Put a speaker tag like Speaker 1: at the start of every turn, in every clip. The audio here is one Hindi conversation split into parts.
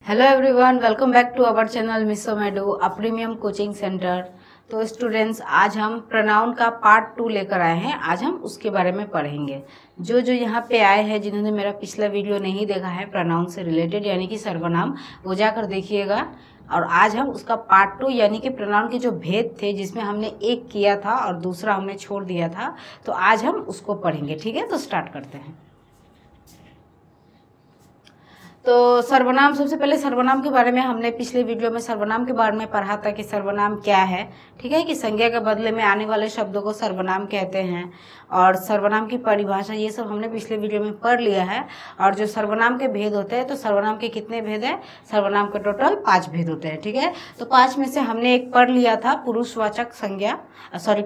Speaker 1: Hello everyone, welcome back to our channel मिसो मेडू अ प्रीमियम कोचिंग सेंटर। तो स्टूडेंट्स, आज हम प्रोनाउन का पार्ट 2 लेकर आए हैं। आज हम उसके बारे में पढ़ेंगे। जो यहाँ पे आए हैं, जिन्होंने मेरा पिछला वीडियो नहीं देखा है प्रोनाउन से रिलेटेड यानी कि सर्वनाम, वो जाकर देखिएगा। और आज हम उसका पार्ट 2 यानी कि प्रोनाउन के जो भेद थे, जिसमें हमने एक किया था और दूसरा हमने छोड़ दिया था, तो आज हम उसको पढ़ेंगे। ठीक है, तो स्टार्ट करते हैं। तो सर्वनाम, सबसे पहले सर्वनाम के बारे में हमने पिछले वीडियो में सर्वनाम के बारे में पढ़ा था कि सर्वनाम क्या है। ठीक है, कि संज्ञा के बदले में आने वाले शब्दों को सर्वनाम कहते हैं, और सर्वनाम की परिभाषा ये सब हमने पिछले वीडियो में पढ़ लिया है। और जो सर्वनाम के भेद होते हैं, तो सर्वनाम के कितने भेद हैं? सर्वनाम के टोटल 5 भेद होते हैं। ठीक है, तो 5 में से हमने एक पढ़ लिया था, पुरुषवाचक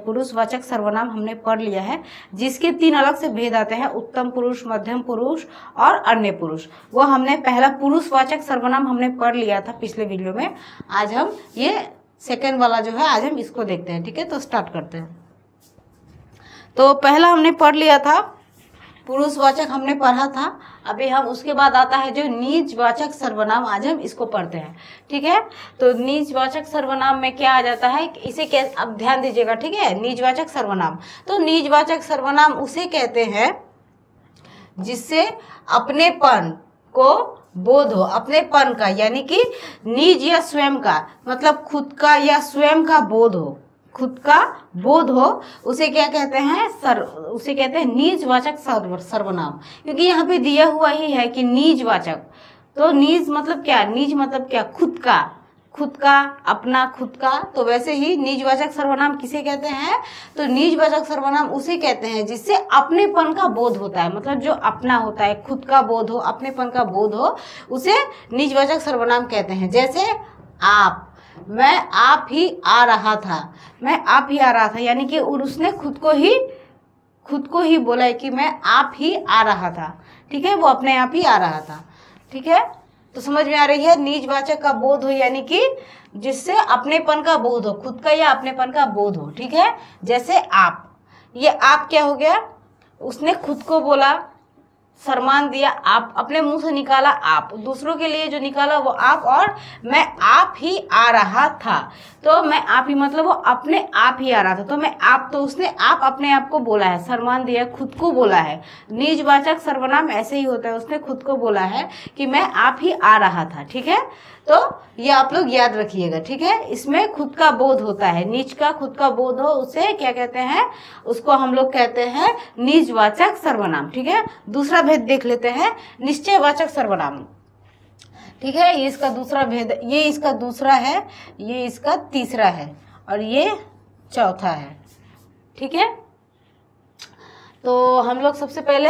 Speaker 1: पुरुषवाचक सर्वनाम हमने पढ़ लिया है, जिसके 3 अलग से भेद आते हैं, उत्तम पुरुष, मध्यम पुरुष और अन्य पुरुष। वो हमने पहला पुरुषवाचक सर्वनाम हमने पढ़ लिया था पिछले वीडियो में। आज हम ये सेकंड वाला जो है, आज हम इसको देखते हैं। ठीक है, तो स्टार्ट करते हैं। तो पहला हमने पढ़ लिया था, पुरुषवाचक हमने पढ़ा था। अभी हम उसके बाद आता है जो निजवाचक सर्वनाम, आज हम इसको पढ़ते हैं। ठीक है, तो निजवाचक सर्वनाम में क्या आ जाता है, इसे कैसे, अब ध्यान दीजिएगा। ठीक है, निजवाचक सर्वनाम, तो निजवाचक सर्वनाम उसे कहते हैं जिससे अपनेपन को बोध हो, अपनेपन का, यानी कि निज या स्वयं का, मतलब खुद का या स्वयं का बोध हो, खुद का बोध हो, उसे क्या कहते हैं? उसे कहते हैं निजवाचक सर्वनाम। क्योंकि यहाँ पे दिया हुआ ही है कि निजवाचक, तो निज मतलब क्या? निज मतलब क्या? खुद का, अपना, खुद का। तो वैसे ही निजवाचक सर्वनाम किसे कहते हैं? तो निजवाचक सर्वनाम उसे कहते हैं जिससे अपनेपन का बोध होता है, मतलब जो अपना होता है, खुद का बोध हो, अपनेपन का बोध हो, उसे निजवाचक सर्वनाम कहते हैं। जैसे आप, मैं आप ही आ रहा था, मैं आप ही आ रहा था, यानी कि उसने खुद को ही बोला है कि मैं आप ही आ रहा था। ठीक है, वो अपने आप ही आ रहा था। ठीक है, तो समझ में आ रही है? निजवाचक का बोध हो यानी कि जिससे अपनेपन का बोध हो, खुद का या अपनेपन का बोध हो। ठीक है, जैसे आप, ये आप क्या हो गया? उसने खुद को बोला, सम्मान दिया, आप अपने मुंह से निकाला आप, दूसरों के लिए जो निकाला वो आप, और मैं आप ही आ रहा था, तो मैं आप ही मतलब वो अपने आप ही आ रहा था, तो मैं आप, तो उसने आप अपने आप को बोला है, सम्मान दिया, खुद को बोला है। निजवाचक सर्वनाम ऐसे ही होता है, उसने खुद को बोला है कि मैं आप ही आ रहा था। ठीक है, तो ये आप लोग याद रखिएगा। ठीक है, इसमें खुद का बोध होता है, निज का खुद का बोध हो, उसे क्या कहते हैं? उसको हम लोग कहते हैं निजवाचक सर्वनाम। ठीक है, दूसरा भेद देख लेते हैं, निश्चयवाचक सर्वनाम। ठीक है, ये इसका दूसरा भेद, ये इसका दूसरा है, ये इसका तीसरा है, और ये चौथा है। ठीक है, तो हम लोग सबसे पहले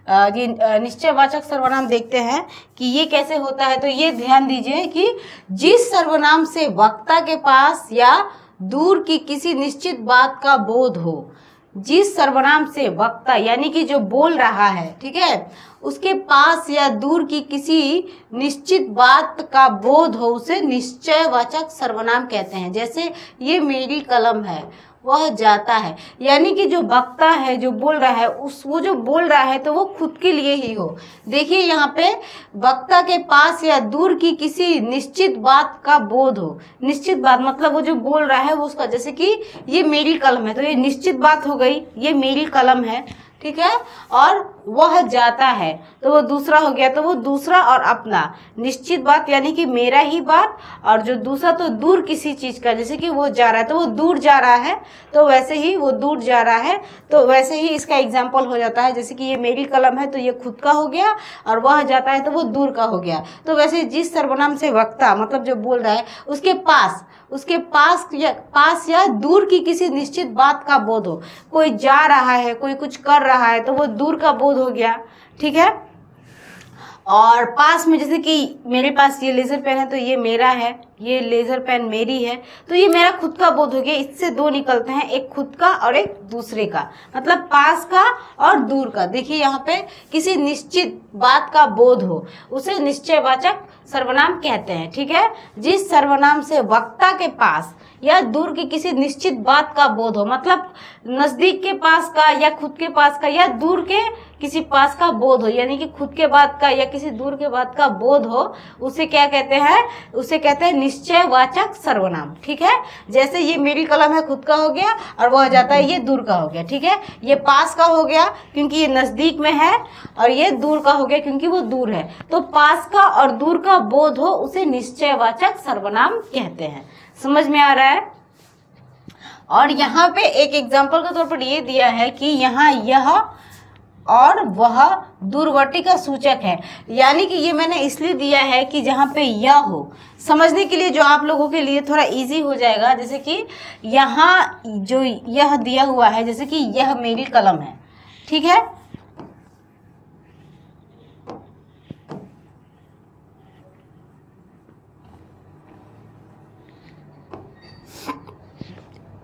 Speaker 1: ये निश्चयवाचक सर्वनाम देखते हैं कि ये कैसे होता है। तो ये ध्यान दीजिए कि जिस सर्वनाम से वक्ता के पास या दूर की किसी निश्चित बात का बोध हो, जिस सर्वनाम से वक्ता यानी कि जो बोल रहा है, ठीक है, उसके पास या दूर की किसी निश्चित बात का बोध हो, उसे निश्चयवाचक सर्वनाम कहते हैं। जैसे ये मेरी कलम है, वह जाता है, यानी कि जो वक्ता है, जो बोल रहा है, वो जो बोल रहा है तो वो खुद के लिए ही हो। देखिए यहाँ पे वक्ता के पास या दूर की किसी निश्चित बात का बोध हो, निश्चित बात मतलब वो जो बोल रहा है वो उसका, जैसे कि ये मेरी कलम है, तो ये निश्चित बात हो गई, ये मेरी कलम है। ठीक है, और वह जाता है, तो वो दूसरा हो गया, तो वो दूसरा और अपना, निश्चित बात यानी कि मेरा ही बात, और जो दूसरा तो दूर किसी चीज का, जैसे कि वो जा रहा है तो वो दूर जा रहा है, तो वैसे ही वो दूर जा रहा है, तो वैसे ही इसका एग्जाम्पल हो जाता है। जैसे कि ये मेरी कलम है, तो ये खुद का हो गया, और वह जाता है तो वो दूर का हो गया। तो वैसे जिस सर्वनाम से वक्ता मतलब जो बोल रहा है, उसके पास या दूर की किसी निश्चित बात का बोध हो, कोई जा रहा है, कोई कुछ कर रहा है, तो वो दूर का बोध हो गया। ठीक है, और पास में, जैसे कि मेरे पास ये लेजर पेन है, तो ये मेरा है, ये लेजर पेन मेरी है, तो ये मेरा खुद का बोध हो गया। इससे 2 निकलते हैं, एक खुद का और एक दूसरे का, मतलब पास का और दूर का। देखिए यहाँ पे किसी निश्चित बात का बोध हो, उसे निश्चयवाचक सर्वनाम कहते हैं। ठीक है, जिस सर्वनाम से वक्ता के पास या दूर की किसी निश्चित बात का बोध हो, मतलब नजदीक के पास का या खुद के पास का या दूर के किसी पास का बोध हो, यानी कि खुद के बात का या किसी दूर के बात का बोध हो, उसे क्या कहते हैं? उसे कहते हैं निश्चयवाचक सर्वनाम। ठीक है, जैसे ये मेरी कलम है खुद का हो गया, और वो आ जाता है ये दूर का हो गया। ठीक है, ये पास का हो गया क्योंकि ये नजदीक में है, और ये दूर का हो गया क्योंकि वो दूर है। तो पास का और दूर का बोध हो उसे निश्चयवाचक सर्वनाम कहते हैं। समझ में आ रहा है? और यहाँ पे एक एग्जाम्पल के तौर पर ये दिया है कि यहाँ यह और वह दूरवर्ती का सूचक है, यानी कि ये मैंने इसलिए दिया है कि जहाँ पे यह हो, समझने के लिए जो आप लोगों के लिए थोड़ा इजी हो जाएगा। जैसे कि यहाँ जो यह दिया हुआ है, जैसे कि यह मेरी कलम है। ठीक है,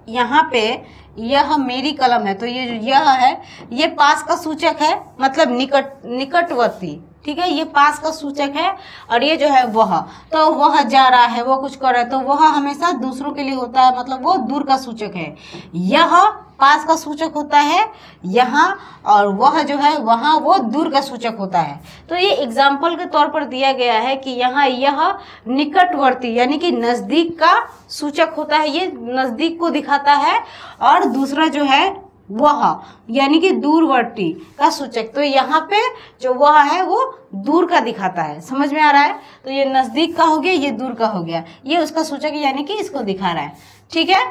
Speaker 1: यहाँ पे यह मेरी कलम है, तो ये जो यह है ये पास का सूचक है, मतलब निकटवर्ती। ठीक है, ये पास का सूचक है, और ये जो है वह, तो वह जा रहा है, वो कुछ कर रहा है, तो वह हमेशा दूसरों के लिए होता है, मतलब वो दूर का सूचक है। यह पास का सूचक होता है यहाँ, और वह जो है वहाँ वो दूर का सूचक होता है। तो ये एग्जाम्पल के तौर पर दिया गया है कि यहाँ यह निकटवर्ती यानी कि नजदीक का सूचक होता है, ये नजदीक को दिखाता है, और दूसरा जो है वह यानी कि दूरवर्ती का सूचक, तो यहाँ पे जो वह है वो दूर का दिखाता है। समझ में आ रहा है? तो ये नजदीक का हो गया, ये दूर का हो गया, ये उसका सूचक है, यानी कि इसको दिखा रहा है। ठीक है,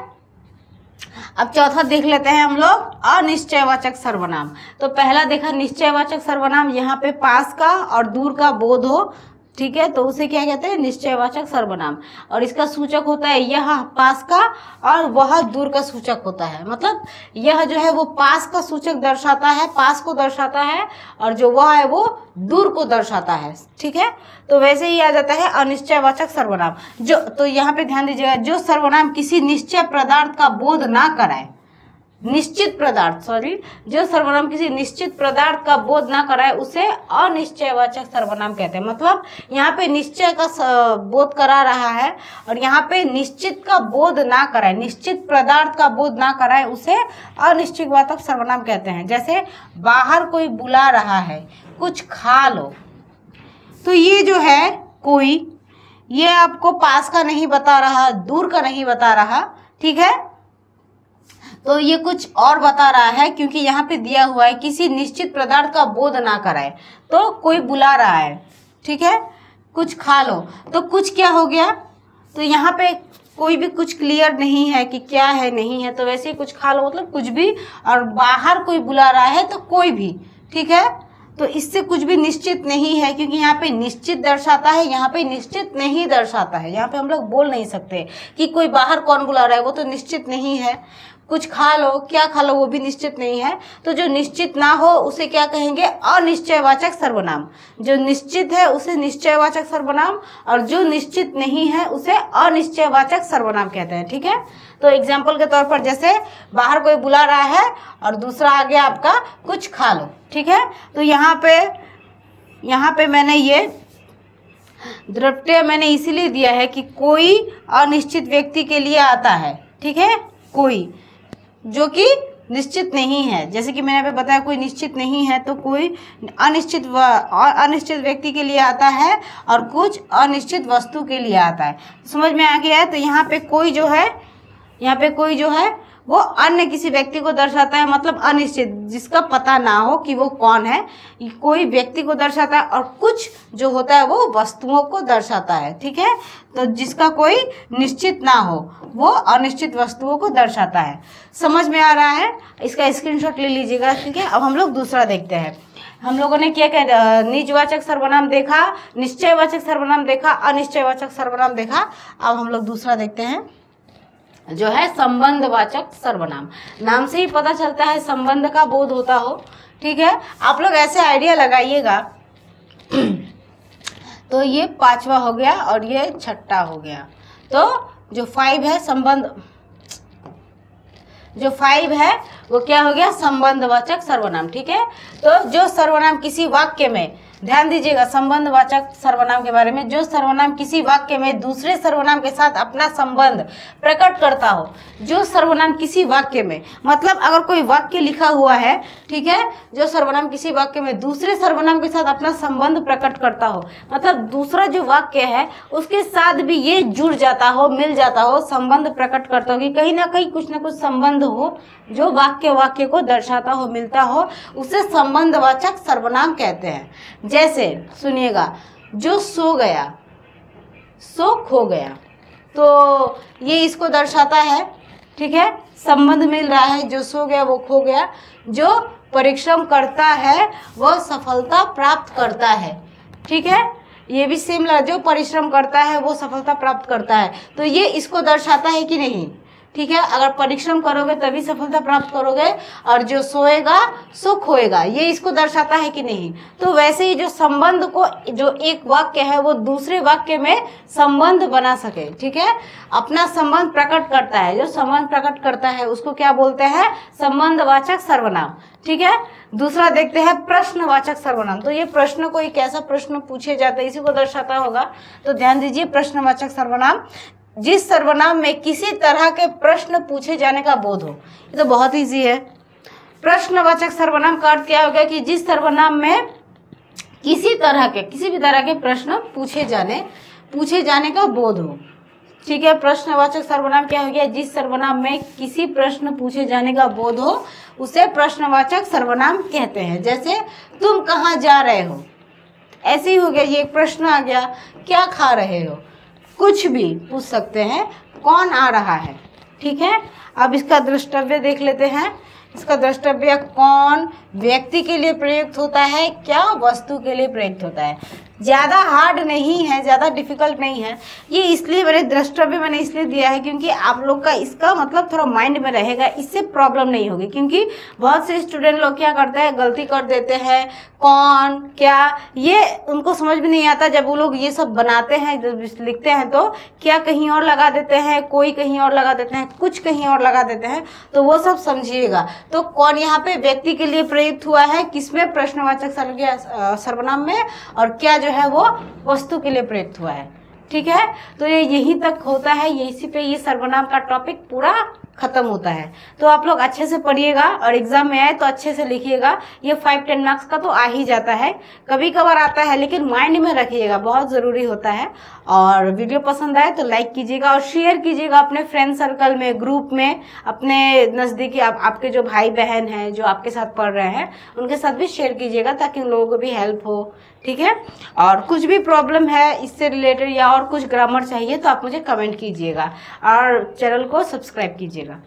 Speaker 1: अब चौथा देख लेते हैं हम लोग, अनिश्चयवाचक सर्वनाम। तो पहला देखा निश्चयवाचक सर्वनाम, यहाँ पे पास का और दूर का बोध हो। ठीक है, तो उसे क्या कहते हैं? निश्चयवाचक सर्वनाम। और इसका सूचक होता है यह पास का, और वह दूर का सूचक होता है, मतलब यह जो है वो पास का सूचक दर्शाता है, पास को दर्शाता है, और जो वह है वो दूर को दर्शाता है। ठीक है, तो वैसे ही आ जाता है अनिश्चयवाचक सर्वनाम। जो, तो यहाँ पे ध्यान दीजिएगा, जो सर्वनाम किसी निश्चय पदार्थ का बोध ना कराए, निश्चित पदार्थ, सॉरी, जो सर्वनाम किसी निश्चित पदार्थ का बोध ना कराए उसे अनिश्चयवाचक सर्वनाम कहते हैं। मतलब यहाँ पे निश्चय का बोध करा रहा है, और यहाँ पे निश्चित का बोध ना कराए, निश्चित पदार्थ का बोध ना कराए, उसे अनिश्चयवाचक सर्वनाम कहते हैं। जैसे बाहर कोई बुला रहा है, कुछ खा लो, तो ये जो है कोई, ये आपको पास का नहीं बता रहा, दूर का नहीं बता रहा। ठीक है, तो ये कुछ और बता रहा है, क्योंकि यहाँ पे दिया हुआ है किसी निश्चित पदार्थ का बोध ना कराए, तो कोई बुला रहा है। ठीक है, कुछ खा लो, तो कुछ क्या हो गया? तो यहाँ पे कोई भी कुछ क्लियर नहीं है कि क्या है नहीं है, तो वैसे ही कुछ खा लो मतलब कुछ भी, और बाहर कोई बुला रहा है तो कोई भी। ठीक है, तो इससे कुछ भी निश्चित नहीं है, क्योंकि यहाँ पे निश्चित दर्शाता है, यहाँ पे निश्चित नहीं दर्शाता है। यहाँ पे हम लोग बोल नहीं सकते कि कोई बाहर कौन बुला रहा है, वो तो निश्चित नहीं है। कुछ खा लो, क्या खा लो, वो भी निश्चित नहीं है। तो जो निश्चित ना हो उसे क्या कहेंगे? अनिश्चयवाचक सर्वनाम। जो निश्चित है उसे निश्चयवाचक सर्वनाम, और जो निश्चित नहीं है उसे अनिश्चयवाचक सर्वनाम कहते हैं। ठीक है, तो एग्जाम्पल के तौर पर जैसे बाहर कोई बुला रहा है, और दूसरा आ गया आपका कुछ खा लो। ठीक है, तो यहाँ पे मैंने ये द्रव्य मैंने इसीलिए दिया है कि कोई अनिश्चित व्यक्ति के लिए आता है। ठीक है, कोई जो कि निश्चित नहीं है, जैसे कि मैंने अभी बताया कोई निश्चित नहीं है, तो कोई अनिश्चित व्यक्ति के लिए आता है, और कुछ अनिश्चित वस्तु के लिए आता है। समझ में आ गया है? तो यहाँ पे कोई जो है वो अन्य किसी व्यक्ति को दर्शाता है, मतलब अनिश्चित, जिसका पता ना हो कि वो कौन है, कोई व्यक्ति को दर्शाता है, और कुछ जो होता है वो वस्तुओं को दर्शाता है। ठीक है, तो जिसका कोई निश्चित ना हो वो अनिश्चित वस्तुओं को दर्शाता है। समझ में आ रहा है? इसका स्क्रीनशॉट ले लीजिएगा। ठीक है, अब हम लोग दूसरा देखते हैं। हम लोगों ने क्या क्या निजवाचक सर्वनाम देखा, निश्चयवाचक सर्वनाम देखा, अनिश्चयवाचक सर्वनाम देखा। अब हम लोग दूसरा देखते हैं, जो है संबंधवाचक सर्वनाम। नाम से ही पता चलता है संबंध का बोध होता हो। ठीक है, आप लोग ऐसे आइडिया लगाइएगा। तो ये पांचवा हो गया और ये छठा हो गया। तो जो 5 है संबंध, जो 5 है वो क्या हो गया? संबंधवाचक सर्वनाम। ठीक है, तो जो सर्वनाम किसी वाक्य में ध्यान दीजिएगा संबंधवाचक सर्वनाम के बारे में। जो सर्वनाम किसी वाक्य में दूसरे सर्वनाम के साथ अपना संबंध प्रकट करता हो। जो सर्वनाम किसी वाक्य में, मतलब अगर कोई वाक्य लिखा हुआ है, ठीक है, जो सर्वनाम किसी वाक्य में दूसरे सर्वनाम के साथ अपना संबंध प्रकट करता हो, मतलब दूसरा जो वाक्य है उसके साथ भी ये जुड़ जाता हो, मिल जाता हो, संबंध प्रकट करता हो कि कहीं ना कहीं कुछ ना कुछ संबंध हो, जो वाक्य को दर्शाता हो, मिलता हो, उसे संबंधवाचक सर्वनाम कहते हैं। जैसे सुनिएगा, जो सो गया, सो खो गया, तो ये इसको दर्शाता है, ठीक है, संबंध मिल रहा है। जो सो गया वो खो गया। जो परिश्रम करता है वह सफलता प्राप्त करता है, ठीक है, ये भी सेम, जो परिश्रम करता है वो सफलता प्राप्त करता है, तो ये इसको दर्शाता है कि नहीं, ठीक है। अगर परिश्रम करोगे तभी सफलता प्राप्त करोगे, और जो सोएगा सो खोएगा, ये इसको दर्शाता है कि नहीं। तो वैसे ही जो संबंध को, जो एक वाक्य है वो दूसरे वाक्य में संबंध बना सके, ठीक है, अपना संबंध प्रकट करता है, जो संबंध प्रकट करता है उसको क्या बोलते हैं, संबंधवाचक सर्वनाम, ठीक है। दूसरा देखते हैं प्रश्नवाचक सर्वनाम। तो ये प्रश्न, कोई कैसा प्रश्न पूछे जाता है इसी को दर्शाता होगा। तो ध्यान दीजिए, प्रश्नवाचक सर्वनाम, जिस सर्वनाम में किसी तरह के प्रश्न पूछे जाने का बोध हो। ये तो बहुत इजी है। प्रश्नवाचक सर्वनाम का अर्थ क्या हो गया कि जिस सर्वनाम में किसी भी तरह के प्रश्न पूछे जाने का बोध हो, ठीक है। प्रश्नवाचक सर्वनाम क्या हो गया, जिस सर्वनाम में किसी प्रश्न पूछे जाने का बोध हो उसे प्रश्नवाचक सर्वनाम कहते हैं। जैसे तुम कहाँ जा रहे हो, ऐसे ही हो गया, ये एक प्रश्न आ गया। क्या खा रहे हो, कुछ भी पूछ सकते हैं। कौन आ रहा है, ठीक है। अब इसका द्रष्टव्य देख लेते हैं। इसका द्रष्टव्य कौन व्यक्ति के लिए प्रयुक्त होता है, क्या वस्तु के लिए प्रयुक्त होता है। ज़्यादा हार्ड नहीं है, ज़्यादा डिफिकल्ट नहीं है। ये इसलिए मैंने द्रष्टव्य मैंने इसलिए दिया है क्योंकि आप लोग का इसका मतलब थोड़ा माइंड में रहेगा, इससे प्रॉब्लम नहीं होगी। क्योंकि बहुत से स्टूडेंट लोग क्या करते हैं, गलती कर देते हैं, कौन क्या ये उनको समझ में नहीं आता। जब वो लोग ये सब बनाते हैं, जब लिखते हैं तो क्या कहीं और लगा देते हैं, कोई कहीं और लगा देते हैं, कुछ कहीं और लगा देते हैं, तो वो सब समझिएगा। तो कौन यहाँ पे व्यक्ति के लिए प्रयुक्त हुआ है, किसमें, प्रश्नवाचक सर्वनाम में, और क्या जो है वो वस्तु के लिए प्रयुक्त हुआ है, ठीक है। तो ये यहीं तक होता है, इसी पे ये सर्वनाम का टॉपिक पूरा खत्म होता है। तो आप लोग अच्छे से पढ़िएगा और एग्जाम में आए तो अच्छे से लिखिएगा। ये 5-10 मार्क्स का तो आ ही जाता है, कभी कभार आता है, लेकिन माइंड में रखिएगा, बहुत ज़रूरी होता है। और वीडियो पसंद आए तो लाइक कीजिएगा और शेयर कीजिएगा अपने फ्रेंड सर्कल में, ग्रुप में, अपने नज़दीकी आपके जो भाई बहन हैं जो आपके साथ पढ़ रहे हैं उनके साथ भी शेयर कीजिएगा, ताकि उन लोगों को भी हेल्प हो, ठीक है। और कुछ भी प्रॉब्लम है इससे रिलेटेड या और कुछ ग्रामर चाहिए तो आप मुझे कमेंट कीजिएगा और चैनल को सब्सक्राइब कीजिएगा।